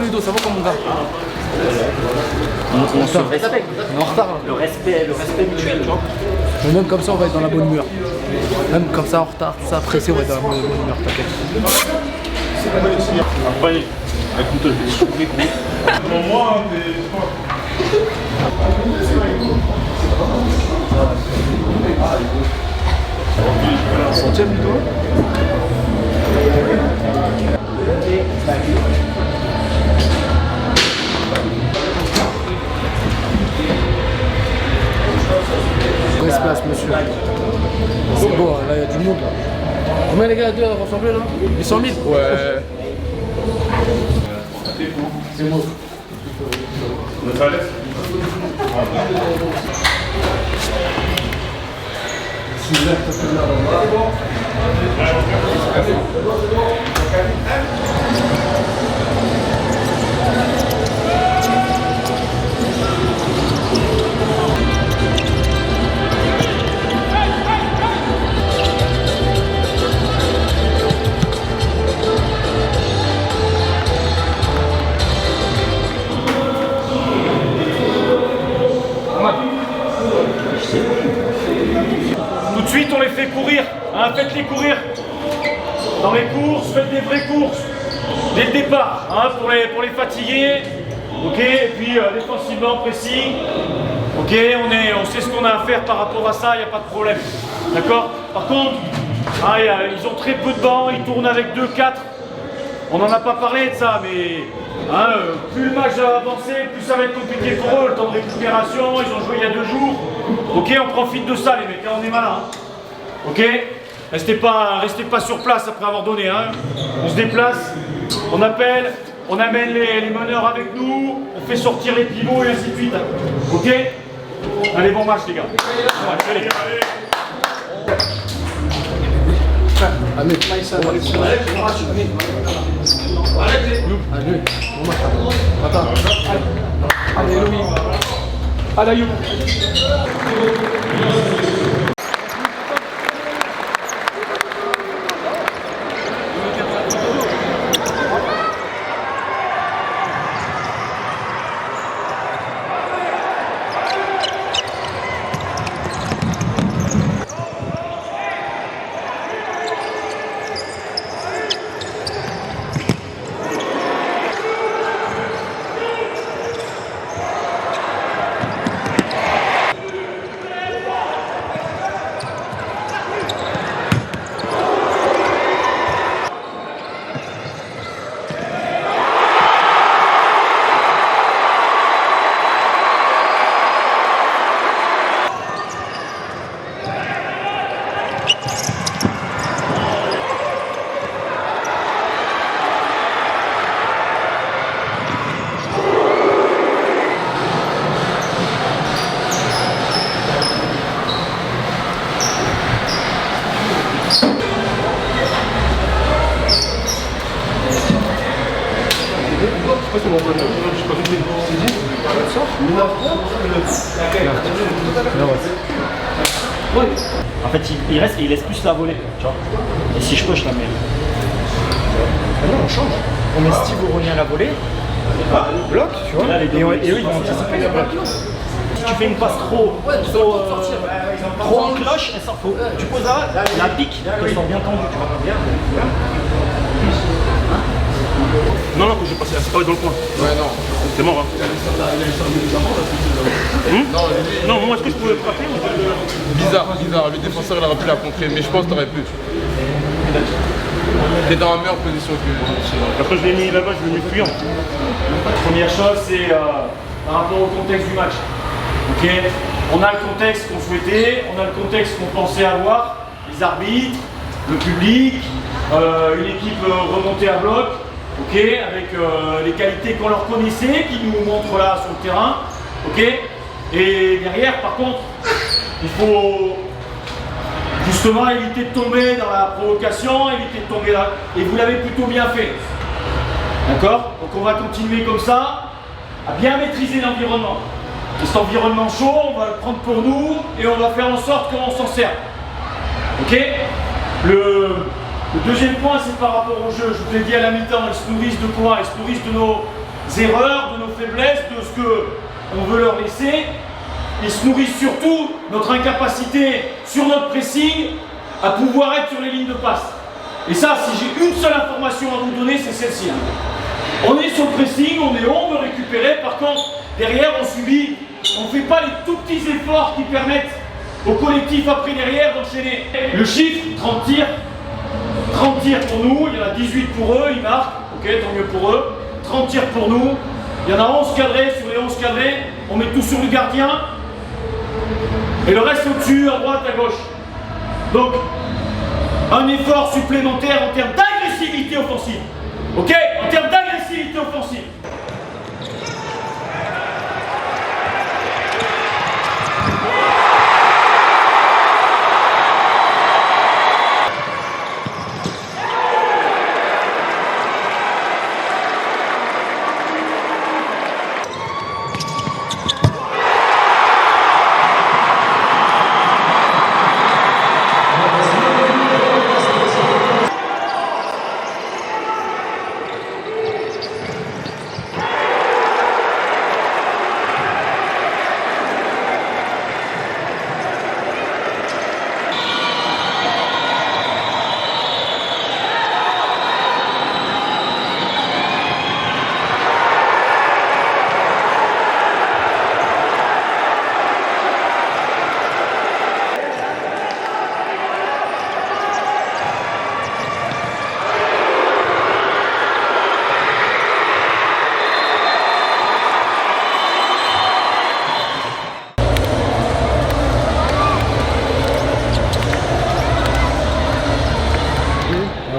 Ludo, ça va comme mon gars? On se respecte. On est en retard. Le respect mutuel, tu vois. Mais même comme ça, on va être dans la bonne humeur. Même comme ça, en retard, ça, pressé, on va être dans la bonne humeur, t'inquiète. Après, écoute, je vais découvrir comment. Moi, Centième Ludo? Reste place, monsieur. C'est bon, là il y a du monde. Combien les gars deux rassemblés là? 800 000? Ouais. C'est bon. tout de suite, on les fait courir. Hein, faites-les courir. Dans les courses, faites des vraies courses. Dès le départ, hein, pour les fatiguer. Ok, et puis défensivement, pressing. Ok, on sait ce qu'on a à faire par rapport à ça, il n'y a pas de problème. D'accord? Par contre, hein, ils ont très peu de bancs, ils tournent avec 2-4. On n'en a pas parlé de ça, mais hein, plus le match va avancer, plus ça va être compliqué pour eux. Le temps de récupération, ils ont joué il y a 2 jours. Ok, on profite de ça les mecs, hein, on est malin. Hein. Ok, restez pas sur place après avoir donné. Hein. On se déplace, on appelle, on amène les meneurs avec nous, on fait sortir les pivots et ainsi de suite. Ok? Allez, bon match les gars. Allez. Allez, allez, En fait, il reste et il laisse plus la volée, tu vois. Et si je peux, je la mets. Non, on change. On met Steve Oronien à la volée, bloc, tu vois, et eux ils vont anticiper les blocs. Si tu fais une passe trop en cloche, elle sort faux. Tu poses la pique, elle sort bien tendue, tu vois. Non, que j'ai passé, elle s'est pas dans le coin. Ouais, non. C'est mort, hein. Non, moi, est-ce que je pouvais frapper ou... Bizarre. Le défenseur, il aurait pu la contrer, mais je pense que t'aurais pu. T'es dans la meilleure position que... Après, je l'ai mis là-bas, je l'ai mis fuyant. Première chose, c'est par rapport au contexte du match. Ok, on a le contexte qu'on souhaitait, on a le contexte qu'on pensait avoir, les arbitres, le public, une équipe remontée à bloc, ok, avec les qualités qu'on leur connaissait, qui nous montrent là sur le terrain, ok. Et derrière, par contre, il faut justement éviter de tomber dans la provocation, éviter de tomber là. Et vous l'avez plutôt bien fait. D'accord? Donc on va continuer comme ça, à bien maîtriser l'environnement. Et cet environnement chaud, on va le prendre pour nous et on va faire en sorte qu'on s'en sert. Ok? Le deuxième point, c'est par rapport au jeu. Je vous l'ai dit à la mi-temps, ils se nourrissent de quoi? Ils se nourrissent de erreurs, de nos faiblesses, de ce qu'on veut leur laisser. Ils se nourrissent surtout de notre incapacité sur notre pressing à pouvoir être sur les lignes de passe. Et ça, si j'ai une seule information à vous donner, c'est celle-ci. On est sur le pressing, on veut récupérer. Par contre, derrière, on subit, on ne fait pas les tout petits efforts qui permettent au collectif après derrière d'enchaîner. Le chiffre, 30 tirs. 30 tirs pour nous, il y en a 18 pour eux, ils marquent, ok, tant mieux pour eux. 30 tirs pour nous, il y en a 11 cadrés, sur les 11 cadrés, on met tout sur le gardien. Et le reste au-dessus, à droite, à gauche. Donc, un effort supplémentaire en termes d'agressivité offensive. Ok? En termes d'agressivité offensive.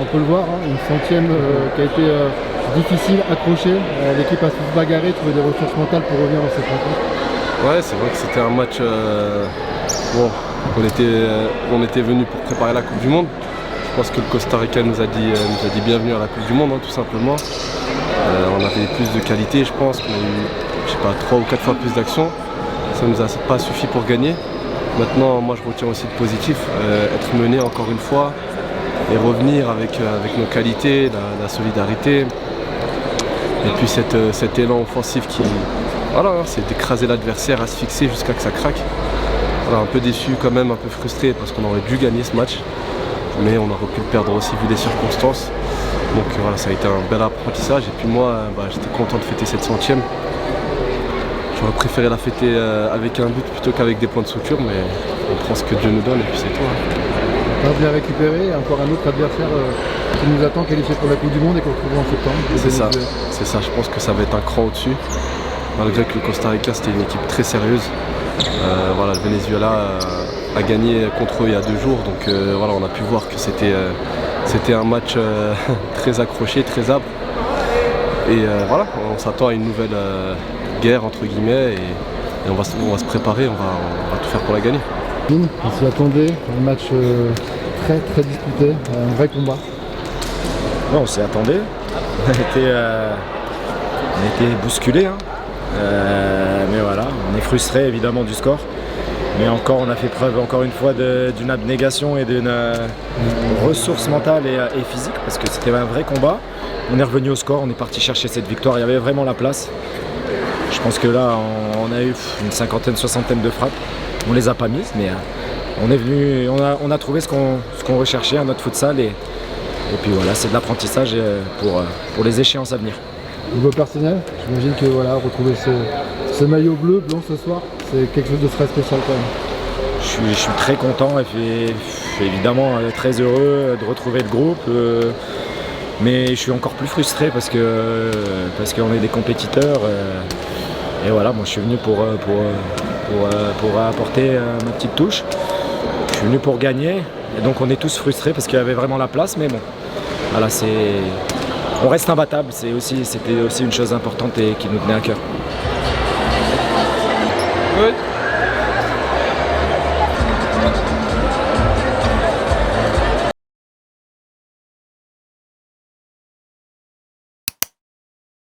On peut le voir, hein, une centième qui a été difficile, accrochée. L'équipe a su se bagarrer, trouver des ressources mentales pour revenir dans cette rencontre. Ouais, c'est vrai que c'était un match. Bon, on était venu pour préparer la Coupe du Monde. Je pense que le Costa Rica nous a dit bienvenue à la Coupe du Monde, hein, tout simplement. On avait plus de qualité, je pense. On a eu, je sais pas, 3 ou 4 fois plus d'actions. Ça nous a pas suffi pour gagner. Maintenant, moi, je retiens aussi de positif, être mené encore une fois. Et revenir avec nos qualités, la solidarité et puis cet élan offensif qui, voilà, c'est d'écraser l'adversaire, asphyxier jusqu'à que ça craque. Voilà, un peu déçu quand même, un peu frustré parce qu'on aurait dû gagner ce match, mais on aurait pu le perdre aussi vu les circonstances. Donc voilà, ça a été un bel apprentissage et puis moi, j'étais content de fêter cette centième. J'aurais préféré la fêter avec un but plutôt qu'avec des points de suture, mais on prend ce que Dieu nous donne et puis c'est tout. Hein. On va bien récupérer, encore un autre adversaire qui nous attend qualifié pour la Coupe du Monde et qu'on retrouvera en septembre. C'est ça, je pense que ça va être un cran au-dessus. Malgré que le Costa Rica c'était une équipe très sérieuse. Voilà, le Venezuela a gagné contre eux il y a 2 jours, donc voilà, on a pu voir que c'était un match très accroché, très âpre. Et voilà, on s'attend à une nouvelle guerre entre guillemets et on va se préparer, on va tout faire pour la gagner. On s'y attendait, un match très très disputé, un vrai combat. Ouais, on s'y attendait, on a été bousculés, hein. Mais voilà, on est frustré évidemment du score. Mais encore, on a fait preuve encore une fois d'une abnégation et d'une ressource mentale et physique parce que c'était un vrai combat. On est revenu au score, on est parti chercher cette victoire, il y avait vraiment la place. Je pense que là, on a eu une cinquantaine, soixantaine de frappes. On les a pas mises, mais on est venu, on a trouvé ce qu'on recherchait à notre futsal et puis voilà, c'est de l'apprentissage pour les échéances à venir. Au niveau personnel, j'imagine que voilà, retrouver ce maillot bleu, blanc ce soir, c'est quelque chose de très spécial quand même. Je suis très content et puis, évidemment très heureux de retrouver le groupe. Mais je suis encore plus frustré parce qu'on est des compétiteurs. Et voilà, moi je suis venu pour apporter ma petite touche. Je suis venu pour gagner. Et donc on est tous frustrés parce qu'il y avait vraiment la place. Mais bon, voilà, on reste imbattable. C'était aussi une chose importante et qui nous tenait à cœur. Ouais.